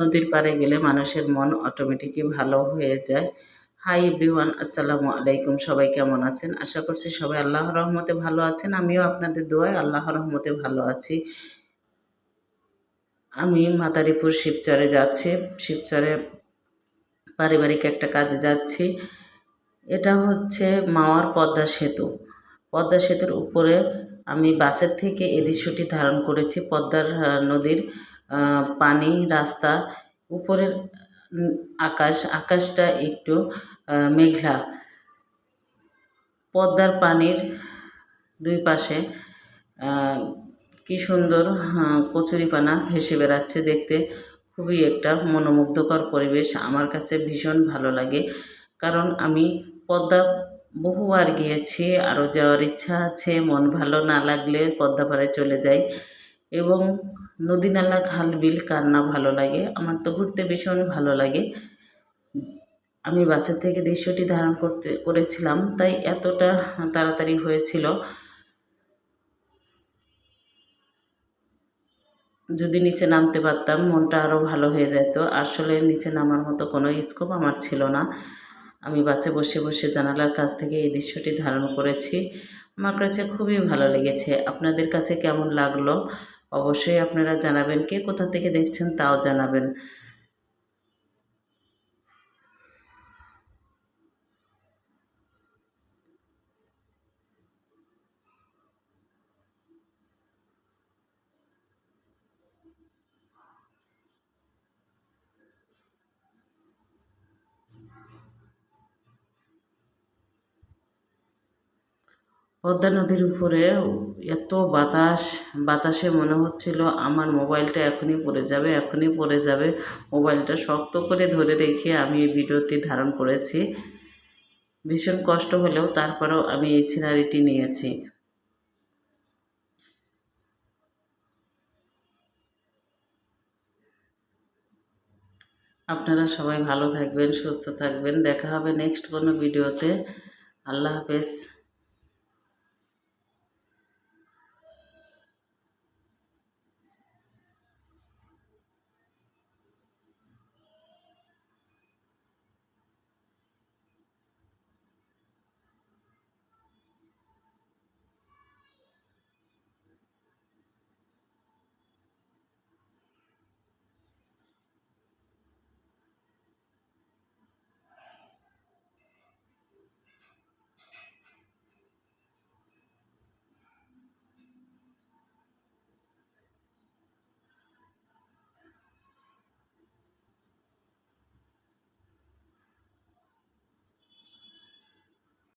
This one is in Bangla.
নদীর পাড়ে গেলে মানুষের মন অটোমেটিকই ভালো হয়ে যায়। হাই এভরিওয়ান, আসসালামু আলাইকুম। সবাই কেমন আছেন? আশা করছি সবাই আল্লাহর রহমতে ভালো আছেন। আমিও আপনাদের দোয়ায় আল্লাহর রহমতে ভালো আছি। আমি মাদারীপুর শিবচরে যাচ্ছি। শিবচরে পারিবারিক একটা কাজে যাচ্ছি। এটা হচ্ছে মাওয়ার পদ্মা সেতু। পদ্মা সেতুর উপরে আমি বাসের থেকে এই দৃশ্যটি ধারণ করেছি। পদ্মার নদীর পানি, রাস্তা, উপরের আকাশটা একটু মেঘলা। পদ্মার পানির দুই পাশে কি সুন্দর কচুরিপানা ভেসে বেড়াচ্ছে। দেখতে খুবই একটা মনোমুগ্ধকর পরিবেশ। আমার কাছে ভীষণ ভালো লাগে, কারণ আমি পদ্মা বহুবার গিয়েছি, আরও যাওয়ার ইচ্ছা আছে। মন ভালো না লাগলে পদ্মা পাড়ে চলে যাই। এবং নদী নালা, খাল বিল কার না ভালো লাগে। আমার তো ঘুরতে ভীষণ ভালো লাগে। আমি বাসের থেকে দৃশ্যটি ধারণ করেছিলাম, তাই এতটা তাড়াতাড়ি হয়েছিল। যদি নিচে নামতে পারতাম মনটা আরও ভালো হয়ে যেত। আসলে নিচে নামার মতো কোনো স্কোপ আমার ছিল না। আমি বাসে বসে বসে জানালার কাছ থেকে এই দৃশ্যটি ধারণ করেছি। আমার কাছে খুবই ভালো লেগেছে। আপনাদের কাছে কেমন লাগলো অবশ্যই আপনারা জানাবেন। কে কোথা থেকে দেখছেন তাও জানাবেন। পদ্মা নদীর উপরে এত বাতাসে মনে হচ্ছিল আমার মোবাইলটা এখনই পড়ে যাবে, এখনই পড়ে যাবে। মোবাইলটা শক্ত করে ধরে রেখে আমি এই ভিডিওটি ধারণ করেছি। ভীষণ কষ্ট হলেও তারপরেও আমি এই সিনারিটি নিয়েছি। আপনারা সবাই ভালো থাকবেন, সুস্থ থাকবেন। দেখা হবে নেক্সট কোনো ভিডিওতে। আল্লাহ হাফেজ।